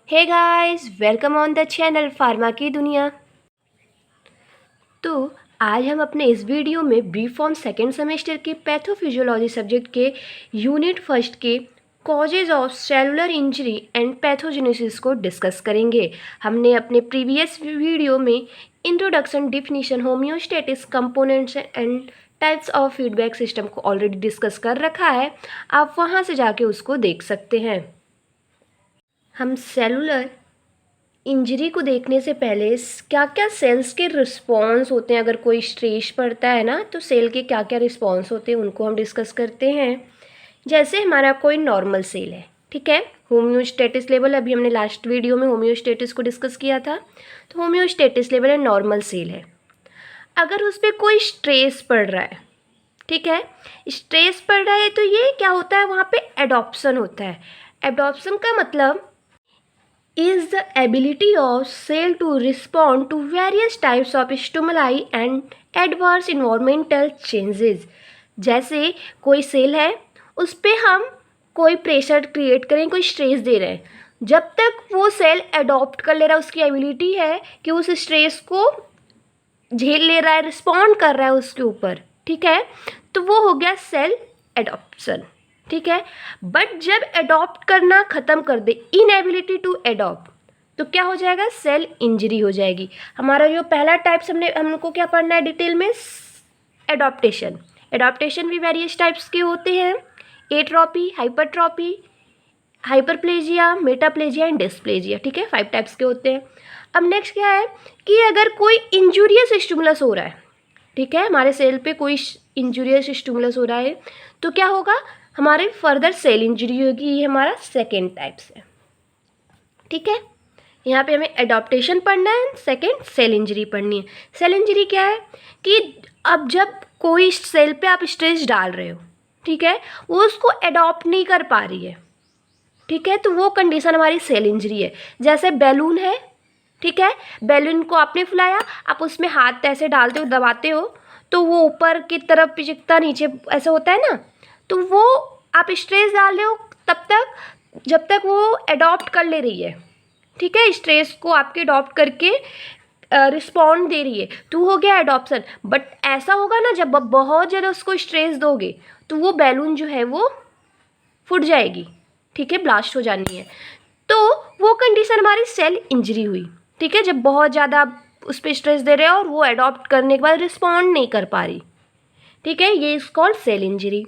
Hey guys, welcome on the channel pharma की दुनिया। तो आज हम अपने इस वीडियो में बी फॉर्म सेकेंड सेमेस्टर के पैथोफिजियोलॉजी सब्जेक्ट के यूनिट फर्स्ट के causes of cellular injury and pathogenesis को डिस्कस करेंगे। हमने अपने प्रीवियस वीडियो में introduction, definition, homeostasis, components and types of feedback system को ऑलरेडी डिस्कस कर रखा है। आप वहाँ से जाके उसको देख सकते हैं। हम सेलुलर इंजरी को देखने से पहले क्या क्या सेल्स के रिस्पॉन्स होते हैं, अगर कोई स्ट्रेस पड़ता है ना तो सेल के क्या क्या रिस्पॉन्स होते हैं उनको हम डिस्कस करते हैं। जैसे हमारा कोई नॉर्मल सेल है, ठीक है, होम्योस्टेटिस लेवल, अभी हमने लास्ट वीडियो में होम्योस्टेटिस को डिस्कस किया था। तो होम्योस्टेटिस लेवल है, नॉर्मल सेल है। अगर उस पर कोई स्ट्रेस पड़ रहा है, ठीक है, स्ट्रेस पड़ रहा है तो ये क्या होता है, वहाँ पे एडॉप्शन होता है। एडॉप्शन का मतलब is the ability of cell to respond to various types of stimuli and adverse environmental changes। जैसे कोई सेल है, उस पर हम कोई प्रेशर क्रिएट करें, कोई स्ट्रेस दे रहे हैं, जब तक वो सेल अडॉप्ट कर ले रहा है, उसकी एबिलिटी है कि उस स्ट्रेस को झेल ले रहा है, रिस्पॉन्ड कर रहा है उसके ऊपर, ठीक है, तो वो हो गया सेल एडॉप्शन, ठीक है। बट जब अडॉप्ट करना ख़त्म कर दे, इनएबिलिटी टू अडॉप्ट, तो क्या हो जाएगा, सेल इंजरी हो जाएगी। हमारा जो पहला टाइप्स हमको क्या पढ़ना है डिटेल में, एडॉप्टेशन। एडॉप्टेशन भी वेरियस टाइप्स के होते हैं, atrophy, hypertrophy, hyperplasia, metaplasia and dysplasia, ठीक है, 5 टाइप्स के होते हैं। अब नेक्स्ट क्या है कि अगर कोई इंजूरियस स्टिमुलस हो रहा है, ठीक है, हमारे सेल पे कोई इंजूरियस स्टिमुलस हो रहा है, तो क्या होगा, हमारे फर्दर सेल इंजरी होगी। ये हमारा सेकेंड टाइप्स है, ठीक है। यहाँ पे हमें एडॉप्टेशन पढ़ना है, सेकेंड सेल इंजरी पढ़नी है। सेल इंजरी क्या है कि अब जब कोई सेल पे आप स्ट्रेस डाल रहे हो, ठीक है, वो उसको एडॉप्ट नहीं कर पा रही है, ठीक है, तो वो कंडीशन हमारी सेल इंजरी है। जैसे बैलून है, ठीक है, बैलून को आपने फुलाया, आप उसमें हाथ ऐसे डालते हो, दबाते हो, तो वो ऊपर की तरफ पिचकता, नीचे ऐसा होता है ना, तो वो आप स्ट्रेस डाल रहे हो तब तक जब तक वो अडॉप्ट कर ले रही है, ठीक है, स्ट्रेस को आपके अडॉप्ट करके रिस्पॉन्ड दे रही है, तो हो गया एडॉप्शन। बट ऐसा होगा ना, जब आप बहुत ज़्यादा उसको स्ट्रेस दोगे तो वो बैलून जो है वो फूट जाएगी, ठीक है, ब्लास्ट हो जानी है, तो वो कंडीशन हमारी सेल इंजरी हुई, ठीक है। जब बहुत ज़्यादा आप उस पर स्ट्रेस दे रहे हो और वो अडॉप्ट करने के बाद रिस्पॉन्ड नहीं कर पा रही, ठीक है, ये is called cell injury.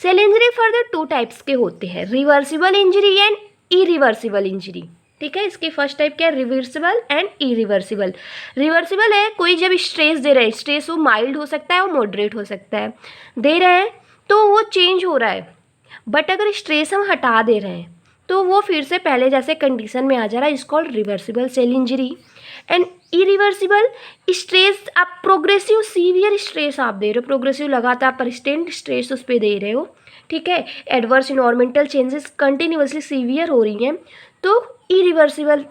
Cell injury further 2 types के होते हैं, reversible injury and irreversible injury, ठीक है। इसकी फर्स्ट टाइप क्या है, रिवर्सिबल एंड इरिवर्सिबल। रिवर्सिबल है, कोई जब स्ट्रेस दे रहे हैं, स्ट्रेस वो माइल्ड हो सकता है और मॉडरेट हो सकता है, दे रहे हैं तो वो चेंज हो रहा है, बट अगर स्ट्रेस हम हटा दे रहे हैं तो वो फिर से पहले जैसे कंडीशन में आ जा रहा है, is called reversible cell injury. And irreversible stress, आप प्रोग्रेसिव सीवियर स्ट्रेस आप दे रहे हो, प्रोग्रेसिव लगातार परसिस्टेंट स्ट्रेस उस पर दे रहे हो, ठीक है, adverse environmental changes continuously severe हो रही हैं, तो इरिवर्सिबल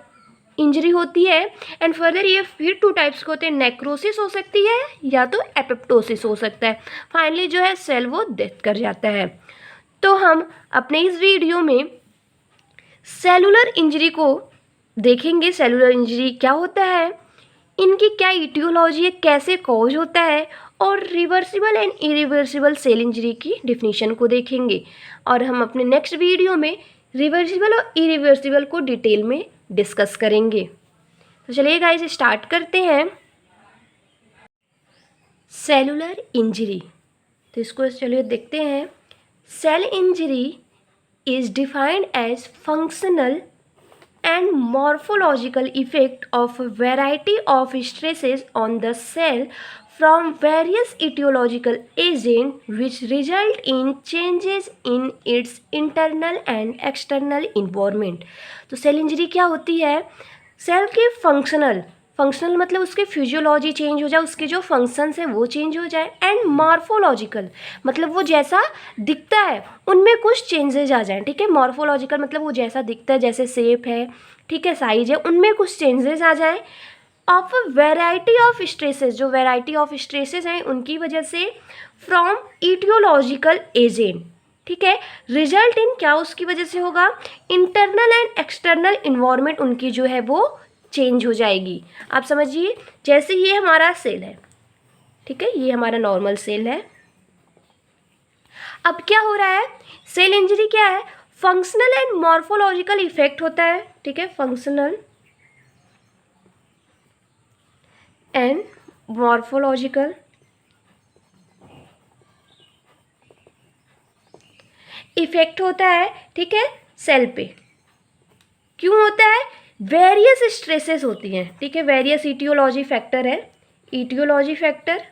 इंजरी होती है। एंड फर्दर ये फिर 2 टाइप्स के होते हैं, नेक्रोसिस हो सकती है या तो एपिप्टोसिस हो सकता है। फाइनली जो है सेल वो डेथ कर जाता है। तो हम अपने इस वीडियो में सेलुलर इंजरी को देखेंगे, सेलुलर इंजरी क्या होता है, इनकी क्या इटियोलॉजी है, कैसे कॉज होता है, और reversible and irreversible cell injury की डिफिनीशन को देखेंगे। और हम अपने नेक्स्ट वीडियो में रिवर्सिबल और इरिवर्सिबल को डिटेल में डिस्कस करेंगे। तो चलिए गाइस स्टार्ट करते हैं। सेलुलर इंजरी, तो इसको चलिए देखते हैं। Cell injury is defined as functional and morphological effect of a variety of stresses on the cell from various etiological agents which result in changes in its internal and external environment। तो cell injury क्या होती है, cell के functional मतलब उसके physiology change हो जाए, उसके जो फंक्शंस हैं वो चेंज हो जाए, एंड मॉर्फोलॉजिकल मतलब वो जैसा दिखता है उनमें कुछ चेंजेज आ जाएं, ठीक है। मॉर्फोलॉजिकल मतलब वो जैसा दिखता है, जैसे शेप है, ठीक है, साइज है, उनमें कुछ चेंजेस आ जाएं। ऑफ वेराइटी ऑफ स्ट्रेसेस, जो वेराइटी ऑफ स्ट्रेसेस हैं उनकी वजह से, फ्रॉम ईटियोलॉजिकल एजेंट, ठीक है। रिजल्ट इन क्या उसकी वजह से होगा, इंटरनल एंड एक्सटर्नल इन्वायरमेंट उनकी जो है वो चेंज हो जाएगी। आप समझिए, जैसे ये हमारा सेल है, ठीक है, ये हमारा नॉर्मल सेल है। अब क्या हो रहा है, सेल इंजरी क्या है, फंक्शनल एंड मॉर्फोलॉजिकल इफेक्ट होता है, ठीक है, फंक्शनल एंड मॉर्फोलॉजिकल इफेक्ट होता है, ठीक है, सेल पे। क्यों होता है, वेरियस स्ट्रेसेस होती हैं, ठीक है, वेरियस इटियोलॉजी फैक्टर है, etiology factor,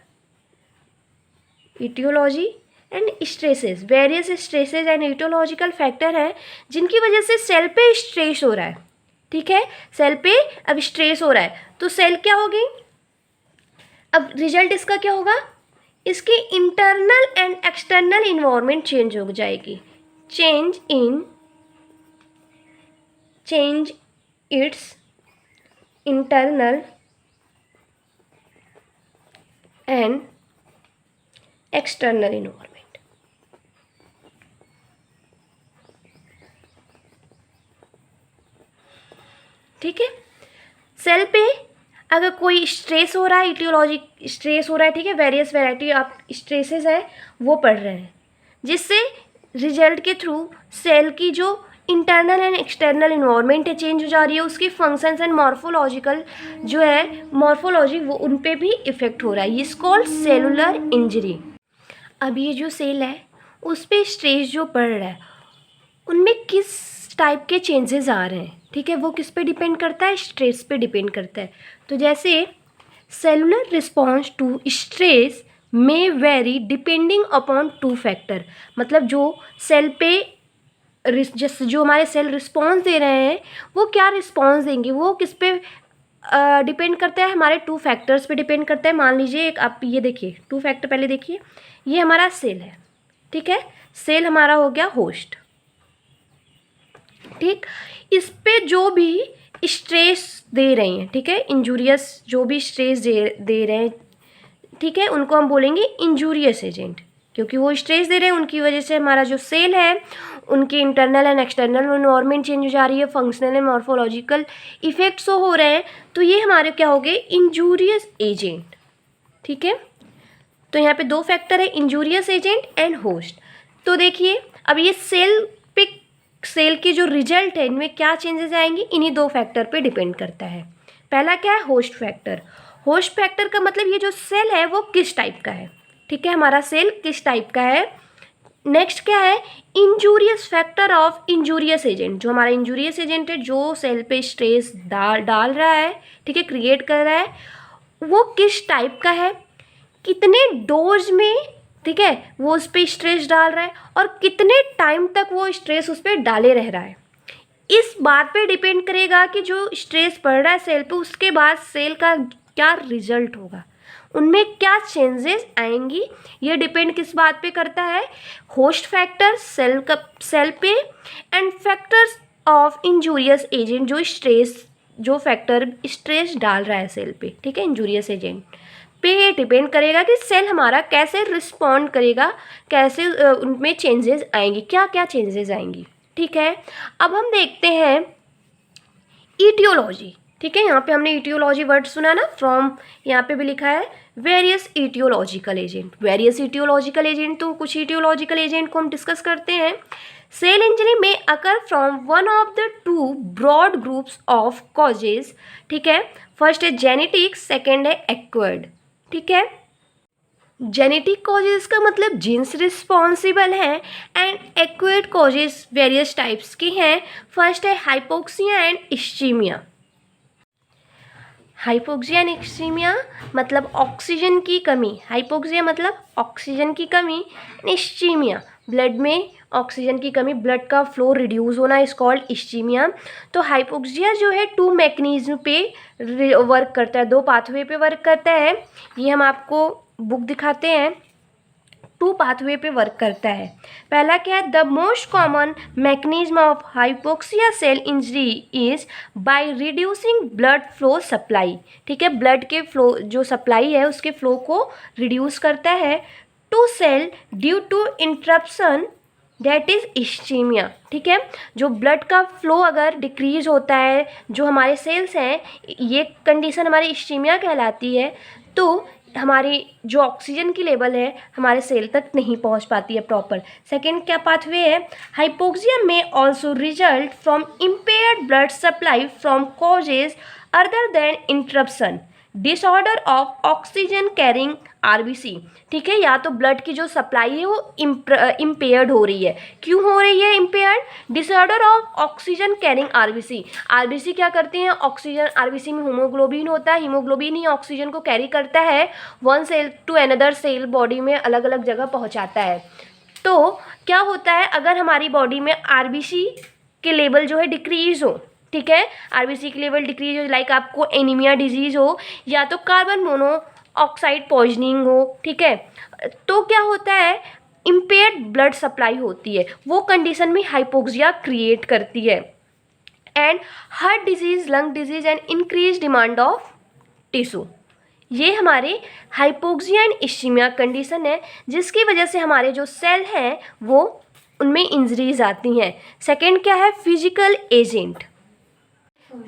etiology and stresses, various stresses and etiological factor हैं जिनकी वजह से सेल पे स्ट्रेस हो रहा है, ठीक है, सेल पे अब स्ट्रेस हो रहा है तो सेल क्या होगी, अब रिजल्ट इसका क्या होगा, इसकी internal and external environment change हो जाएगी, change it's internal and external environment. ठीक है, सेल पे अगर कोई स्ट्रेस हो रहा है, इटियोलॉजी स्ट्रेस हो रहा है, ठीक है, वेरियस वैरायटी ऑफ स्ट्रेसेस है वो पढ़ रहे हैं, जिससे रिजल्ट के थ्रू सेल की जो इंटरनल एंड एक्सटर्नल इन्वायरमेंट है चेंज हो जा रही है, उसकी फंक्शंस एंड मॉर्फोलॉजिकल जो है मॉर्फोलॉजी वो उन पे भी इफेक्ट हो रहा है, इज कॉल्ड सेलुलर इंजरी। अब ये जो सेल है उस पर स्ट्रेस जो पड़ रहा है उनमें किस टाइप के चेंजेस आ रहे हैं, ठीक है, वो किस पे डिपेंड करता है, स्ट्रेस पे डिपेंड करता है। तो जैसे cellular response to stress may vary depending upon to factor, मतलब जो सेल पे जैसे जो हमारे सेल रिस्पॉन्स दे रहे हैं वो क्या रिस्पॉन्स देंगे, वो किस पे डिपेंड करता है, हमारे टू फैक्टर्स पे डिपेंड करता है। मान लीजिए एक आप ये देखिए, टू फैक्टर पहले देखिए, ये हमारा सेल है, ठीक है, सेल हमारा हो गया होस्ट, ठीक, इस पे जो भी स्ट्रेस दे रहे हैं, ठीक है, इंजूरियस जो भी स्ट्रेस दे रहे हैं, ठीक है, उनको हम बोलेंगे इंजूरियस एजेंट, क्योंकि वो स्ट्रेस दे रहे हैं उनकी वजह से हमारा जो सेल है उनके internal and external environment change हो जा रही है, फंक्शनल एंड मॉर्फोलॉजिकल इफेक्ट्स हो रहे हैं, तो ये हमारे क्या हो गए, इंजूरियस एजेंट, ठीक है। तो यहाँ पे दो फैक्टर है, इंजूरियस एजेंट एंड होस्ट। तो देखिए अब ये सेल की जो रिजल्ट है इनमें क्या चेंजेस आएंगी, इन्हीं दो फैक्टर पे डिपेंड करता है। पहला क्या है, होस्ट फैक्टर। होस्ट फैक्टर का मतलब ये जो सेल है वो किस टाइप का है, ठीक है, हमारा सेल किस टाइप का है। नेक्स्ट क्या है, injurious factor of injurious agent, जो हमारा इंजूरियस एजेंट है जो सेल पे स्ट्रेस डाल रहा है, ठीक है, क्रिएट कर रहा है, वो किस टाइप का है, कितने डोज में, ठीक है, वो उस पर स्ट्रेस डाल रहा है और कितने टाइम तक वो स्ट्रेस उस पर डाले रह रहा है। इस बात पे डिपेंड करेगा कि जो स्ट्रेस पड़ रहा है सेल पे उसके बाद सेल का क्या रिजल्ट होगा, उनमें क्या चेंजेस आएंगी, ये डिपेंड किस बात पे करता है, होस्ट फैक्टर सेल पे and factors of injurious agent जो फैक्टर स्ट्रेस डाल रहा है सेल पे, ठीक है, इंजूरियस एजेंट पे ये डिपेंड करेगा कि सेल हमारा कैसे रिस्पॉन्ड करेगा, कैसे उनमें चेंजेस आएंगी, क्या क्या चेंजेस आएंगी, ठीक है। अब हम देखते हैं ईटियोलॉजी, ठीक है, यहाँ पे हमने ईटियोलॉजी वर्ड सुना ना, फ्रॉम यहाँ पे भी लिखा है various aetiological agent, various aetiological agent, तो कुछ ईटियोलॉजिकल एजेंट को हम डिस्कस करते हैं। सेल इंजरी में occur from one of the two broad groups of causes, ठीक है, फर्स्ट है जेनेटिक, सेकेंड है एक्वायर्ड, ठीक है। जेनेटिक कॉजेज का मतलब जीन्स रिस्पॉन्सिबल हैं and acquired causes various types के हैं। फर्स्ट है hypoxia and ischaemia. Hypoxia and ischaemia मतलब ऑक्सीजन की कमी, हाइपोक्सिया मतलब ऑक्सीजन की कमी, इस्चीमिया ब्लड में ऑक्सीजन की कमी, ब्लड का फ्लो रिड्यूस होना, इज कॉल्ड इस्चीमिया। तो हाइपोक्सिया जो है टू मैकेनिज्म पे वर्क करता है, दो पाथवे पे वर्क करता है, ये हम आपको बुक दिखाते हैं, टू पाथवे पे वर्क करता है। पहला क्या है, the most common mechanism of hypoxia cell injury is by reducing blood flow supply, ठीक है, ब्लड के फ्लो जो सप्लाई है उसके फ्लो को रिड्यूस करता है to cell due to interruption that is ischemia. ठीक है, जो ब्लड का फ्लो अगर डिक्रीज होता है, जो हमारे सेल्स हैं, ये कंडीशन हमारी इश्चीमिया कहलाती है। तो हमारी जो ऑक्सीजन की लेवल है हमारे सेल तक नहीं पहुंच पाती है प्रॉपर। सेकेंड क्या पाथवे है, हाइपोक्सिया में also result from impaired blood supply from causes other than interruption disorder of oxygen carrying RBC. ठीक है, या तो ब्लड की जो सप्लाई है वो इम्पेयर्ड हो रही है। क्यों हो रही है impaired? Disorder of oxygen carrying RBC. RBC क्या करते हैं? ऑक्सीजन, आरबीसी में हीमोग्लोबिन होता है, हीमोग्लोबिन ही ऑक्सीजन को कैरी करता है, one cell to another cell, body में अलग अलग जगह पहुंचाता है। तो क्या होता है, अगर हमारी बॉडी में आरबीसी के लेवल जो है डिक्रीज हो, ठीक है, आरबीसी की लेवल डिक्रीज हो, लाइक आपको एनीमिया डिजीज हो या तो कार्बन मोनोऑक्साइड पॉइजनिंग हो, ठीक है, तो क्या होता है, इम्पेयर्ड ब्लड सप्लाई होती है, वो कंडीशन में हाइपोक्सिया क्रिएट करती है। And heart disease, lung disease and increase demand of tissue, ये हमारे हाइपोक्सिया एंड इश्चीमिया कंडीशन है, जिसकी वजह से हमारे जो सेल हैं वो उनमें इंजरीज आती हैं। सेकेंड क्या है, फिजिकल एजेंट।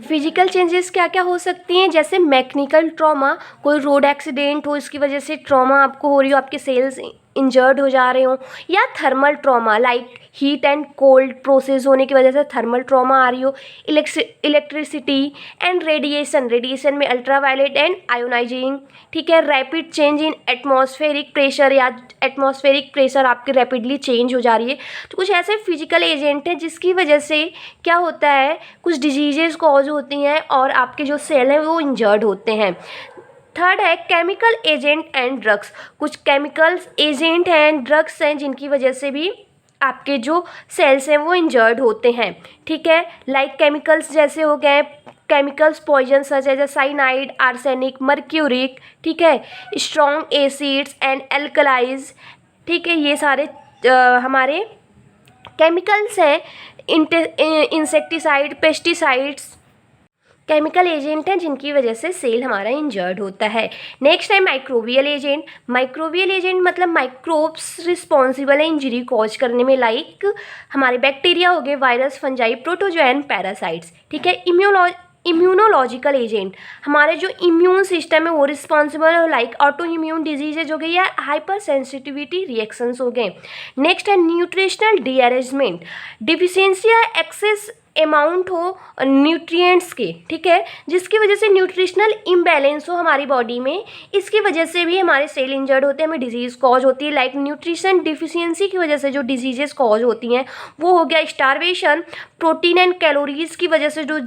फिजिकल चेंजेस क्या क्या हो सकती हैं, जैसे मैकेनिकल ट्रॉमा, कोई रोड एक्सीडेंट हो, इसकी वजह से ट्रॉमा आपको हो रही हो, आपके सेल्स इंजर्ड हो जा रहे हो, या thermal trauma like heat and cold process होने की वजह से थर्मल ट्रॉमा आ रही हो, इलेक्ट्रिसिटी एंड रेडिएशन, रेडिएशन में अल्ट्रावायलेट एंड आयोनाइजिंग, ठीक है, rapid change in atmospheric pressure, या एटमॉस्फेरिक प्रेशर आपकी रैपिडली चेंज हो जा रही है। तो कुछ ऐसे फिजिकल एजेंट हैं जिसकी वजह से क्या होता है, कुछ डिजीजेस कॉज होती हैं और आपके जो सेल हैं वो इंजर्ड होते हैं। थर्ड है केमिकल एजेंट एंड ड्रग्स, कुछ केमिकल्स एजेंट हैं, ड्रग्स हैं, जिनकी वजह से भी आपके जो सेल्स हैं वो इंजर्ड होते हैं। ठीक है, लाइक केमिकल्स जैसे हो गए chemicals poison such as cyanide, arsenic, mercuric, ठीक है, स्ट्रॉन्ग एसिड्स एंड एल्कलाइज, ठीक है, ये सारे हमारे केमिकल्स हैं। इंसेक्टिसाइड, पेस्टिसाइड्स केमिकल एजेंट हैं जिनकी वजह से सेल हमारा इंजर्ड होता है। नेक्स्ट है माइक्रोबियल एजेंट। माइक्रोबियल एजेंट मतलब माइक्रोब्स रिस्पॉन्सिबल है इंजरी कॉज करने में, लाइक हमारे बैक्टीरिया हो गए, वायरस, फंजाई, प्रोटोजोएन, पैरासाइट्स, ठीक है। इम्यूनोलॉजिकल एजेंट, हमारे जो इम्यून सिस्टम है वो रिस्पॉन्सिबल है, लाइक ऑटो इम्यून डिजीजेज हो गई या हाइपर सेंसिटिविटी रिएक्शंस हो गए। नेक्स्ट है न्यूट्रिशनल डीअरेंजमेंट, डिफिशियंसी या एक्सेस अमाउंट हो न्यूट्रिएंट्स के, ठीक है, जिसकी वजह से न्यूट्रिशनल इम्बैलेंस हो हमारी बॉडी में, इसकी वजह से भी हमारे सेल इंजर्ड होते हैं, हमें डिजीज़ कॉज होती है। लाइक न्यूट्रिशन डिफिशियंसी की वजह से जो डिजीजेस कॉज होती हैं वो हो गया स्टारवेशन, प्रोटीन एंड कैलोरीज की वजह से जो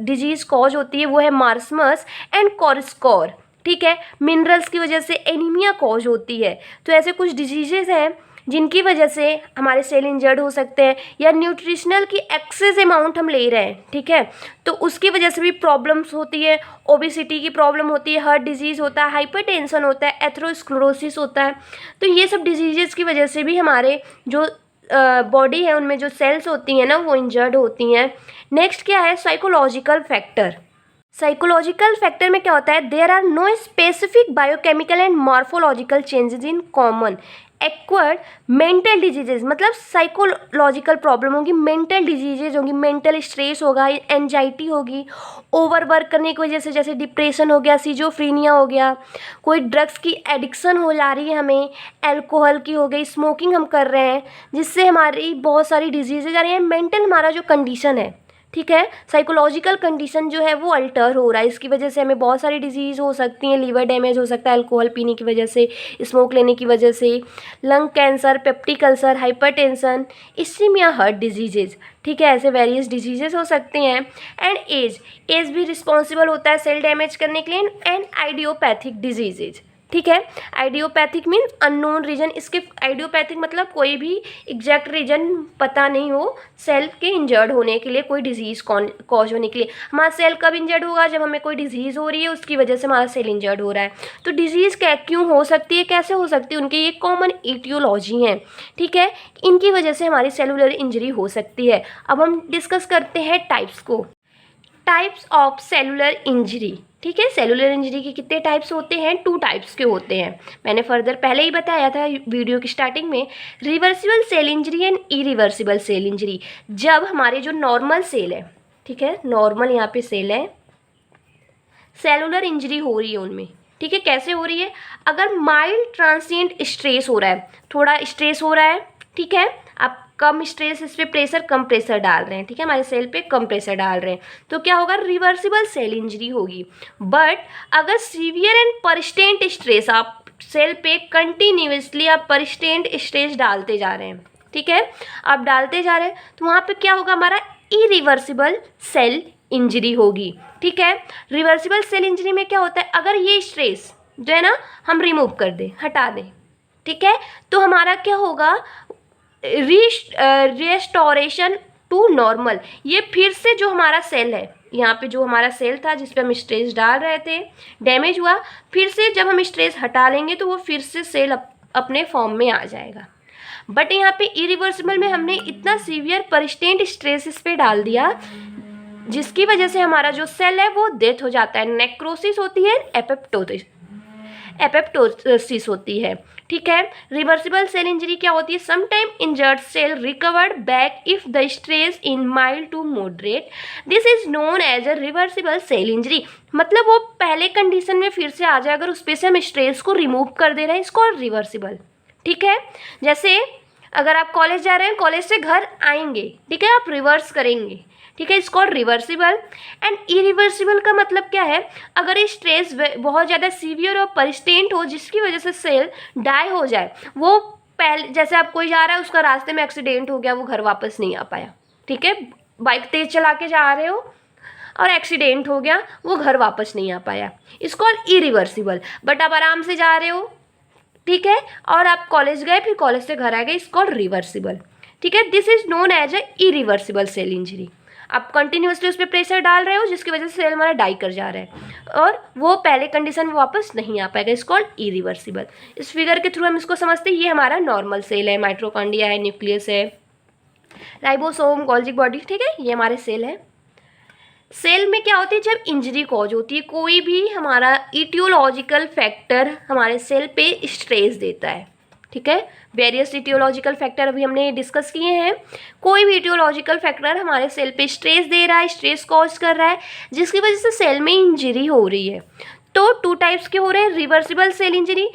डिजीज़ कॉज होती है वो है मार्समस एंड कॉरिस्कोर, ठीक है, मिनरल्स की वजह से एनीमिया कॉज होती है। तो ऐसे कुछ डिजीजेस हैं जिनकी वजह से हमारे सेल इंजर्ड हो सकते हैं, या न्यूट्रिशनल की एक्सेस अमाउंट हम ले रहे हैं, ठीक है, तो उसकी वजह से भी प्रॉब्लम्स होती है। ओबेसिटी की प्रॉब्लम होती है, हार्ट डिजीज़ होता है, हाइपरटेंशन होता है, एथेरोस्क्लेरोसिस होता है। तो ये सब डिजीजेस की वजह से भी हमारे जो बॉडी है उनमें जो सेल्स होती हैं ना वो इंजर्ड होती हैं। नेक्स्ट क्या है, साइकोलॉजिकल फैक्टर। साइकोलॉजिकल फैक्टर में क्या होता है, there are no specific biochemical and morphological changes in common acquired mental diseases, मतलब साइकोलॉजिकल प्रॉब्लम होगी, मेंटल डिजीजेज होगी, मेंटल स्ट्रेस होगा, एंजाइटी होगी, ओवरवर्क करने की वजह से, जैसे डिप्रेशन हो गया, सिजोफ्रीनिया हो गया, कोई ड्रग्स की एडिक्शन हो जा रही है हमें, अल्कोहल की हो गई, स्मोकिंग हम कर रहे हैं, जिससे हमारी बहुत सारी डिजीजेज आ रही हैं। मेंटल हमारा जो कंडीशन है, ठीक है, साइकोलॉजिकल कंडीशन जो है वो अल्टर हो रहा है, इसकी वजह से हमें बहुत सारी डिजीज़ हो सकती हैं, लीवर डैमेज हो सकता है अल्कोहल पीने की वजह से, स्मोक लेने की वजह से, lung cancer, peptic ulcer, hypertension, ischaemia, heart diseases, ठीक है, ऐसे वेरियस डिजीजेस हो सकते हैं। एंड एज भी रिस्पॉन्सिबल होता है सेल डैमेज करने के लिए। एंड आइडियोपैथिक डिजीजेज, ठीक है, आइडियोपैथिक मीन्स अननोन रीजन, इसके आइडियोपैथिक मतलब कोई भी एग्जैक्ट रीजन पता नहीं हो सेल के इंजर्ड होने के लिए, कोई डिजीज़ कॉज होने के लिए। हमारा सेल कब इंजर्ड होगा, जब हमें कोई डिजीज़ हो रही है, उसकी वजह से हमारा सेल इंजर्ड हो रहा है। तो डिजीज़ क्यों हो सकती है, कैसे हो सकती है, उनके ये कॉमन एटियोलॉजी हैं, ठीक है, इनकी वजह से हमारी सेलुलर इंजरी हो सकती है। अब हम डिस्कस करते हैं टाइप्स को। Types of cellular injury. ठीक है, सेलुलर इंजरी के कितने टाइप्स होते हैं? 2 टाइप्स के होते हैं। मैंने फर्दर पहले ही बताया था वीडियो की स्टार्टिंग में, reversible cell injury and irreversible cell injury. जब हमारे जो नॉर्मल सेल है, ठीक है, नॉर्मल यहाँ पे सेल है, सेलुलर इंजरी हो रही है उनमें। ठीक है, कैसे हो रही है? अगर माइल्ड ट्रांसिएंट स्ट्रेस हो रहा है, थोड़ा स्ट्रेस हो रहा है, ठीक है, आप कम स्ट्रेस, इस पे प्रेशर, कम प्रेशर डाल रहे हैं, ठीक है, हमारे सेल पे कम प्रेशर डाल रहे हैं, तो क्या होगा? रिवर्सिबल सेल इंजरी होगी। बट अगर सीवियर एंड परस्टेंट स्ट्रेस, आप सेल पे कंटिन्यूसली आप परस्टेंट स्ट्रेस डालते जा रहे हैं, ठीक है, आप डालते जा रहे हैं, तो वहाँ पे क्या होगा? हमारा इरिवर्सिबल सेल इंजरी होगी। ठीक है, रिवर्सिबल सेल इंजरी में क्या होता है? अगर ये स्ट्रेस जो है ना हम रिमूव कर दें, हटा दें, ठीक है, तो हमारा क्या होगा? Restoration to normal. ये फिर से जो हमारा सेल है, यहाँ पे जो हमारा सेल था जिस पे हम स्ट्रेस डाल रहे थे, डैमेज हुआ, फिर से जब हम स्ट्रेस हटा लेंगे तो वो फिर से सेल अपने फॉर्म में आ जाएगा। बट यहाँ पे इरिवर्सिबल में हमने इतना सीवियर परस्टेंट स्ट्रेस इस पे डाल दिया जिसकी वजह से हमारा जो सेल है वो डेथ हो जाता है, नेक्रोसिस होती है, एपोप्टोसिस होती है। ठीक है, रिवर्सिबल सेल इंजरी क्या होती है? Sometime injured cell recovered back if the stress in mild to moderate, this is known as a reversible cell injury. मतलब वो पहले कंडीशन में फिर से आ जाए, अगर उस पे से हम स्ट्रेस को रिमूव कर दे रहे हैं, इसको रिवर्सिबल। ठीक है, जैसे अगर आप कॉलेज जा रहे हैं, कॉलेज से घर आएंगे, ठीक है, आप रिवर्स करेंगे, ठीक है, इसको रिवर्सिबल। एंड इरिवर्सिबल का मतलब क्या है? अगर ये स्ट्रेस बहुत ज़्यादा सीवियर और परस्टेंट हो जिसकी वजह से सेल डाई हो जाए, वो पहले जैसे आप कोई जा रहा है, उसका रास्ते में एक्सीडेंट हो गया, वो घर वापस नहीं आ पाया, ठीक है, बाइक तेज चला के जा रहे हो और एक्सीडेंट हो गया, वो घर वापस नहीं आ पाया, इसको इरिवर्सिबल। बट आप आराम से जा रहे हो, ठीक है, और आप कॉलेज गए, फिर कॉलेज से घर आ गए, इसको रिवर्सिबल। ठीक है, this is known as a irreversible cell injury. आप कंटिन्यूसली उस पर प्रेशर डाल रहे हो जिसकी वजह से सेल हमारा डाई कर जा रहा है और वो पहले कंडीशन में वापस नहीं आ पाएगा, इसको इरिवर्सिबल। इस फिगर के थ्रू हम इसको समझते हैं, ये हमारा नॉर्मल सेल है, माइटोकॉन्ड्रिया है, न्यूक्लियस है, राइबोसोम, गोल्जी बॉडी, ठीक है, ये हमारे सेल है। सेल में क्या होती है? जब इंजरी कॉज होती है, कोई भी हमारा इटियोलॉजिकल फैक्टर हमारे सेल पे स्ट्रेस देता है, ठीक है, वेरियस इटियोलॉजिकल फैक्टर अभी हमने डिस्कस किए हैं। कोई भी इटियोलॉजिकल फैक्टर हमारे सेल पे स्ट्रेस दे रहा है, स्ट्रेस कॉज कर रहा है, जिसकी वजह से सेल में इंजरी हो रही है। तो 2 टाइप्स के हो रहे हैं, रिवर्सिबल सेल इंजरी,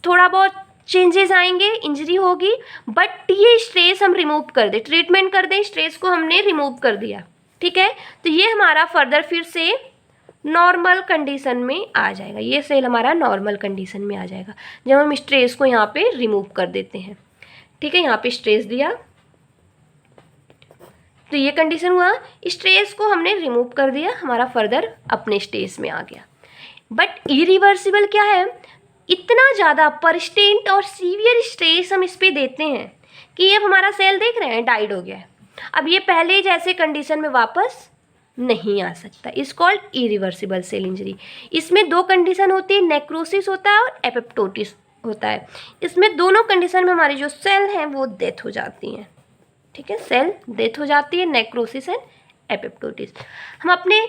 थोड़ा बहुत चेंजेस आएंगे, इंजरी होगी, बट ये स्ट्रेस हम रिमूव कर दें, ट्रीटमेंट कर दें, स्ट्रेस को हमने रिमूव कर दिया, ठीक है, तो ये हमारा फर्दर फिर से नॉर्मल कंडीशन में आ जाएगा, ये सेल हमारा नॉर्मल कंडीशन में आ जाएगा जब हम स्ट्रेस को यहाँ पे रिमूव कर देते हैं। ठीक है, यहाँ पे स्ट्रेस दिया तो ये कंडीशन हुआ, स्ट्रेस को हमने रिमूव कर दिया, हमारा फर्दर अपने स्टेज में आ गया। बट इरिवर्सिबल क्या है? इतना ज़्यादा परस्टेंट और सीवियर स्ट्रेस हम इस पर देते हैं कि ये हमारा सेल देख रहे हैं डाइड हो गया है, अब ये पहले जैसे कंडीशन में वापस नहीं आ सकता, इस कॉल्ड इरिवर्सिबल सेल इंजरी। इसमें 2 कंडीशन होती है, नेक्रोसिस होता है और एपोप्टोसिस होता है। इसमें दोनों कंडीशन में हमारी जो सेल हैं वो डेथ हो जाती हैं, ठीक है, सेल डेथ हो जाती है, नेक्रोसिस एंड एपोप्टोसिस। हम अपने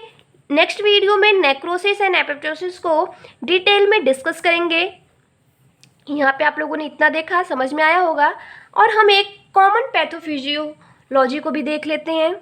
नेक्स्ट वीडियो में नेक्रोसिस एंड एपोप्टोसिस को डिटेल में डिस्कस करेंगे। यहाँ पे आप लोगों ने इतना देखा, समझ में आया होगा। और हम एक कॉमन पैथोफिजियोलॉजी को भी देख लेते हैं।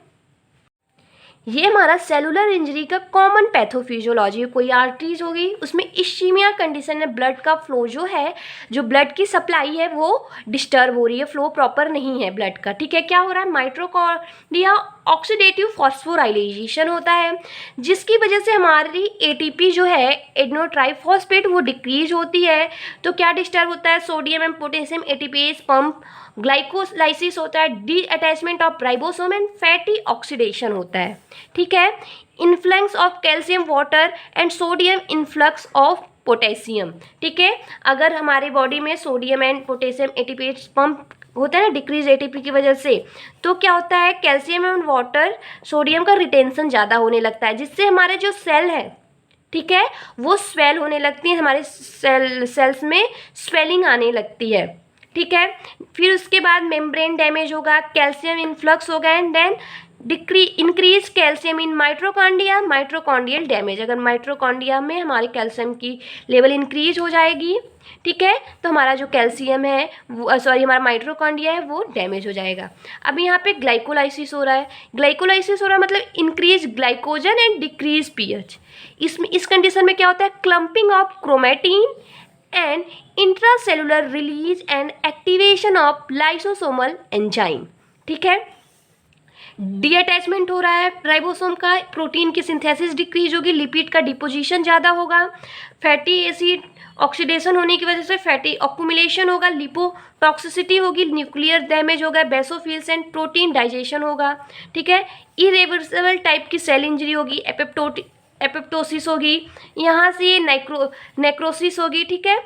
ये हमारा सेलुलर इंजरी का कॉमन पैथोफिजियोलॉजी है। कोई आर्टरीज होगी, उसमें इश्चीमिया कंडीशन है, ब्लड का फ्लो जो है, जो ब्लड की सप्लाई है वो डिस्टर्ब हो रही है, फ्लो प्रॉपर नहीं है ब्लड का, ठीक है। क्या हो रहा है? माइटोकॉन्ड्रिया ऑक्सीडेटिव फॉस्फोराइलेशन होता है, जिसकी वजह से हमारी एटीपी जो है, एडेनोट्राइफॉस्फेट, वो डिक्रीज होती है। तो क्या डिस्टर्ब होता है? Sodium and potassium ATPase pump, glycolysis होता है, D attachment of ribosome and fatty oxidation होता है, ठीक है। Influx of calcium water and sodium influx of potassium, ठीक है। अगर हमारे बॉडी में sodium and potassium ATPase pump होता है ना, डिक्रीज एटीपी की वजह से, तो क्या होता है? कैल्शियम एंड वाटर, सोडियम का रिटेंशन ज़्यादा होने लगता है, जिससे हमारे जो सेल है, ठीक है, वो स्वेल होने लगती है, हमारे सेल्स में स्वेलिंग आने लगती है, ठीक है। फिर उसके बाद मेम्ब्रेन डैमेज होगा, कैल्शियम इन्फ्लक्स होगा and then increase calcium in mitochondria, mitochondrial damage. अगर माइट्रोकॉन्ड्रिया में हमारे कैल्शियम की लेवल इंक्रीज हो जाएगी, ठीक है, तो हमारा जो कैल्शियम है वो हमारा माइट्रोकॉन्ड्रिया है वो डैमेज हो जाएगा। अब यहाँ पे ग्लाइकोलाइसिस हो रहा है। ग्लाइकोलाइसिस हो रहा है मतलब increase glycogen and decrease pH. इसमें इस कंडीशन में क्या होता है, clumping of chromatin and intracellular release and activation of lysosomal enzyme, ठीक है। डी अटैचमेंट हो रहा है राइबोसोम का, प्रोटीन की सिंथेसिस डिक्रीज होगी, लिपिड का डिपोजिशन ज़्यादा होगा, फैटी एसिड ऑक्सीडेशन होने की वजह से फैटी ऑक्यूमुलेशन होगा, लिपोटॉक्सिसिटी होगी, न्यूक्लियर डैमेज होगा, बेसोफिल्स एंड प्रोटीन डाइजेशन होगा, ठीक है। इरिवर्सिबल टाइप की सेल इंजरी होगी, एपिप्टोसिस होगी, यहाँ से ये नेक्रोसिस होगी, ठीक है।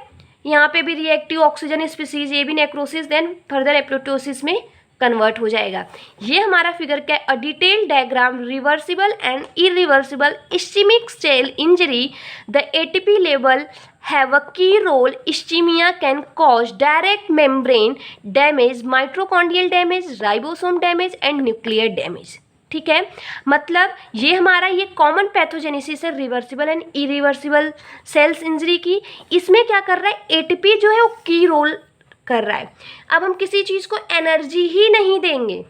यहाँ पे भी रिएक्टिव ऑक्सीजन स्पीसीज, ये भी नेक्रोसिस, देन फर्दर एपिप्टोसिस में कन्वर्ट हो जाएगा। ये हमारा फिगर क्या है, a detail diagram reversible and irreversible ischemic cell injury, the ATP level have a key role. Ischemia can cause direct membrane damage, mitochondrial damage, ribosome damage and nuclear damage, ठीक है। मतलब ये हमारा ये कॉमन पैथोजेनेसिस है reversible and irreversible cells injury की। इसमें क्या कर रहा है, एटीपी जो है वो की रोल कर रहा है। अब हम किसी चीज़ को एनर्जी ही नहीं देंगे,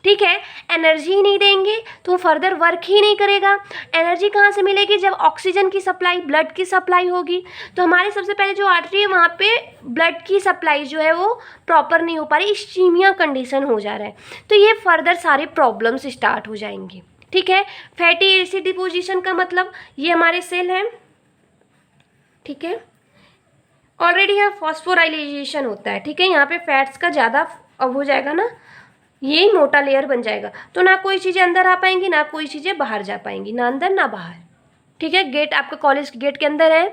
ठीक है, एनर्जी ही नहीं देंगे तो फर्दर वर्क ही नहीं करेगा। एनर्जी कहाँ से मिलेगी, जब ऑक्सीजन की सप्लाई, ब्लड की सप्लाई होगी। तो हमारे सबसे पहले जो आर्टरी है वहाँ पे ब्लड की सप्लाई जो है वो प्रॉपर नहीं हो पा रही, इस्चीमिया कंडीशन हो जा रहा है, तो ये फर्दर सारे प्रॉब्लम्स स्टार्ट हो जाएंगे, ठीक है। फैटी एसिड डिपोजिशन का मतलब ये हमारे सेल हैं, ठीक है, ऑलरेडी यहाँ फॉस्फोराइलेशन होता है, ठीक है, यहाँ पे फैट्स का ज़्यादा अब हो जाएगा ना, यही मोटा लेयर बन जाएगा, तो ना कोई चीज़ें अंदर आ पाएंगी ना कोई चीज़ें बाहर जा पाएंगी, ना अंदर ना बाहर, ठीक है। गेट आपका कॉलेज गेट के अंदर है,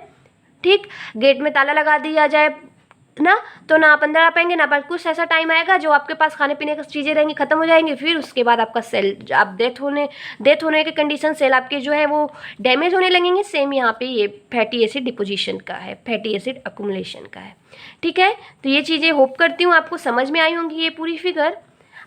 ठीक, गेट में ताला लगा दिया जाए ना, तो ना आप अंदर आ पाएंगे ना बाहर। कुछ ऐसा टाइम आएगा जो आपके पास खाने पीने की चीज़ें रहेंगी, ख़त्म हो जाएंगी, फिर उसके बाद आपका सेल, आप डेथ होने के कंडीशन, सेल आपके जो है वो डैमेज होने लगेंगे। सेम यहाँ पे ये फैटी एसिड डिपोजिशन का है, फैटी एसिड अक्यूमुलेशन का है, ठीक है। तो ये चीज़ें होप करती हूँ आपको समझ में आई होंगी ये पूरी फिगर।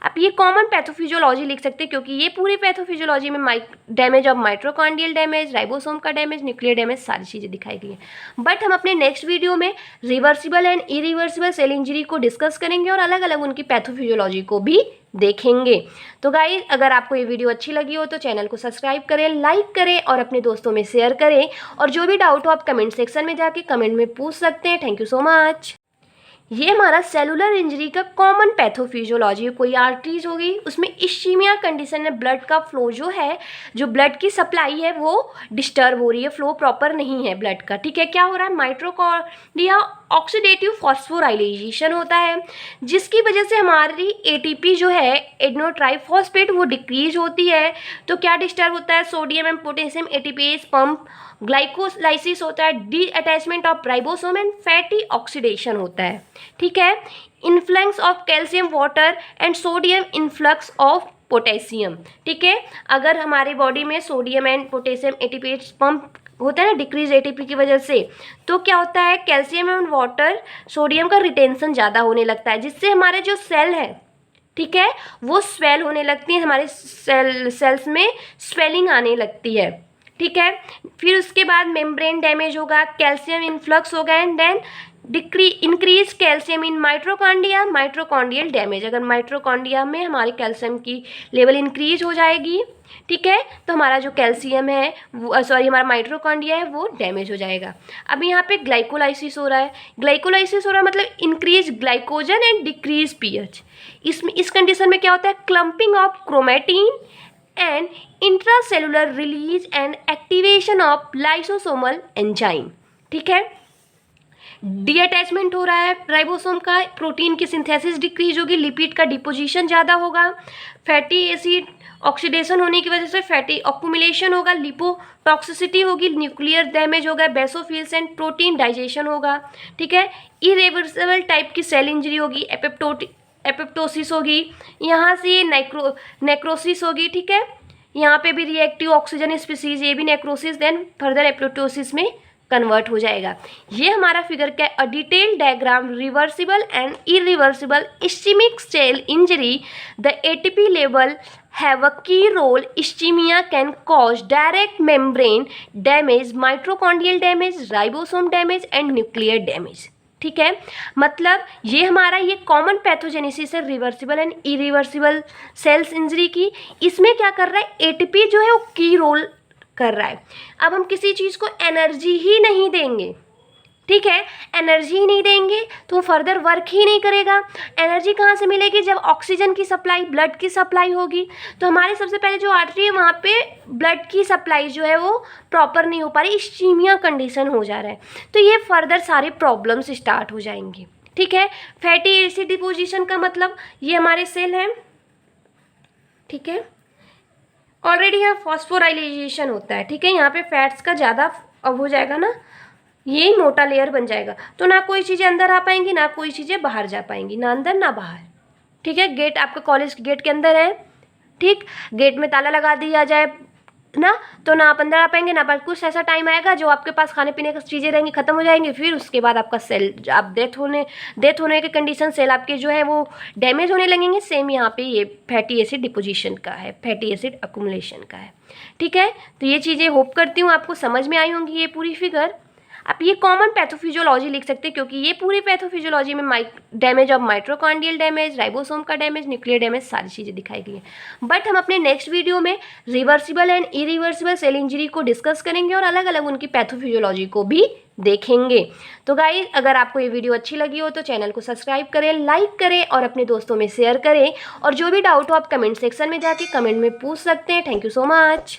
आप ये कॉमन पैथोफिजियोलॉजी लिख सकते हैं क्योंकि ये पूरी पैथोफिजियोलॉजी में damage of mitochondrial damage, ribosome का डैमेज, न्यूक्लियर डैमेज, सारी चीज़ें दिखाई गई हैं। बट हम अपने नेक्स्ट वीडियो में reversible and irreversible cell injury को डिस्कस करेंगे और अलग अलग उनकी पैथोफिजियोलॉजी को भी देखेंगे। तो गाइस, अगर आपको ये वीडियो अच्छी लगी हो तो चैनल को सब्सक्राइब करें, लाइक करें और अपने दोस्तों में शेयर करें, और जो भी डाउट हो आप कमेंट सेक्शन में जाके कमेंट में पूछ सकते हैं। Thank you so much. ये हमारा सेलुलर इंजरी का कॉमन पैथोफिजियोलॉजी, कोई आर्टरीज होगी उसमें इस्चीमिया कंडीशन है, ब्लड का फ्लो जो है, जो ब्लड की सप्लाई है वो डिस्टर्ब हो रही है, फ्लो प्रॉपर नहीं है ब्लड का, ठीक है। क्या हो रहा है, माइट्रोकॉन्ड्रिया ऑक्सीडेटिव फॉस्फोराइलेशन होता है, जिसकी वजह से हमारी एटीपी जो है एडेनोट्राइफॉस्फेट वो डिक्रीज होती है। तो क्या डिस्टर्ब होता है, sodium and potassium ATPase pump, glycolysis होता है, D attachment of ribosome and fatty oxidation होता है, ठीक है। Influx of calcium water and sodium influx of potassium, ठीक है। अगर हमारे बॉडी में sodium and potassium ATPase pump होता है ना डिक्रीज एटीपी की वजह से, तो क्या होता है, कैल्शियम एंड वाटर, सोडियम का रिटेंशन ज़्यादा होने लगता है, जिससे हमारे जो सेल है, ठीक है, वो स्वेल होने लगती है, हमारे सेल्स में स्वेलिंग आने लगती है, ठीक है। फिर उसके बाद मेम्ब्रेन डैमेज होगा, कैल्शियम इन्फ्लक्स होगा and then increase calcium in mitochondria, mitochondrial damage. अगर माइट्रोकॉन्ड्रिया में हमारे कैल्शियम की लेवल इंक्रीज हो जाएगी, ठीक है, तो हमारा जो कैल्शियम है वो हमारा माइट्रोकॉन्ड्रिया है वो डैमेज हो जाएगा। अब यहाँ पे ग्लाइकोलाइसिस हो रहा है। ग्लाइकोलाइसिस हो रहा है मतलब increase glycogen and decrease pH. इसमें इस कंडीशन में क्या होता है, clumping of chromatin and intracellular release and activation of lysosomal enzyme, ठीक है। डी अटैचमेंट हो रहा है राइबोसोम का, प्रोटीन की सिंथेसिस डिक्रीज होगी, लिपिड का डिपोजिशन ज़्यादा होगा, फैटी एसिड ऑक्सीडेशन होने की वजह से फैटी ऑक्यूमुलेशन होगा, लिपोटॉक्सिसिटी होगी, न्यूक्लियर डैमेज होगा, बेसोफिल्स एंड प्रोटीन डाइजेशन होगा, ठीक है। इरिवर्सिबल टाइप की सेल इंजरी होगी, एपिप्टोसिस होगी, यहाँ से ये नेक्रोसिस होगी, ठीक है। यहाँ पे भी रिएक्टिव ऑक्सीजन स्पीसीज, ये भी नेक्रोसिस, देन फर्दर एपिप्टोसिस में कन्वर्ट हो जाएगा। ये हमारा फिगर क्या है, a detailed diagram reversible and irreversible ischemic cell injury, the ATP level have a key role. Ischemia can cause direct membrane damage, mitochondrial damage, ribosome damage and nuclear damage. ठीक है, मतलब ये हमारा ये कॉमन पैथोजेनेसिस है reversible and irreversible cells injury की। इसमें क्या कर रहा है, एटीपी जो है वो की रोल कर रहा है। अब हम किसी चीज़ को एनर्जी ही नहीं देंगे, ठीक है, एनर्जी नहीं देंगे तो वो फर्दर वर्क ही नहीं करेगा। एनर्जी कहाँ से मिलेगी, जब ऑक्सीजन की सप्लाई, ब्लड की सप्लाई होगी। तो हमारे सबसे पहले जो आर्टरी है वहाँ पे ब्लड की सप्लाई जो है वो प्रॉपर नहीं हो पा रही, इस्चीमिया कंडीशन हो जा रहा है। तो ये फर्दर सारे प्रॉब्लम्स स्टार्ट हो जाएंगे, ठीक है। फैटी एसिड डिपोजिशन का मतलब ये हमारे सेल हैं, ठीक है, ऑलरेडी यहाँ फॉस्फोराइलेशन होता है, ठीक है, यहाँ पे फैट्स का ज़्यादा अब हो जाएगा ना, ये मोटा लेयर बन जाएगा। तो ना कोई चीज़ें अंदर आ पाएंगी, ना कोई चीज़ें बाहर जा पाएंगी, ना अंदर ना बाहर, ठीक है। गेट आपका कॉलेज गेट के अंदर है, ठीक, गेट में ताला लगा दिया जाए ना, तो ना आप अंदर आ पाएंगे ना बाहर। कुछ ऐसा टाइम आएगा जो आपके पास खाने पीने की चीज़ें रहेंगी, ख़त्म हो जाएंगी, फिर उसके बाद आपका सेल, आप डेथ होने के कंडीशन, सेल आपके जो है वो डैमेज होने लगेंगे। सेम यहाँ पे ये फैटी एसिड डिपोजिशन का है, फैटी एसिड अकुमुलेशन का है, ठीक है। तो ये चीज़ें होप करती हूँ आपको समझ में आई होंगी ये पूरी फिगर। आप ये कॉमन पैथोफिजियोलॉजी लिख सकते हैं, क्योंकि ये पूरी पैथोफिजियोलॉजी में damage of mitochondrial damage, ribosome का डैमेज, न्यूक्लियर डैमेज, सारी चीज़ें दिखाई गई हैं। बट हम अपने नेक्स्ट वीडियो में reversible and irreversible cell injury को डिस्कस करेंगे और अलग अलग उनकी पैथोफिजियोलॉजी को भी देखेंगे। तो गाइस, अगर आपको ये वीडियो अच्छी लगी हो तो चैनल को सब्सक्राइब करें, लाइक करें और अपने दोस्तों में शेयर करें। और जो भी डाउट हो आप कमेंट सेक्शन में जाके कमेंट में पूछ सकते हैं। Thank you so much.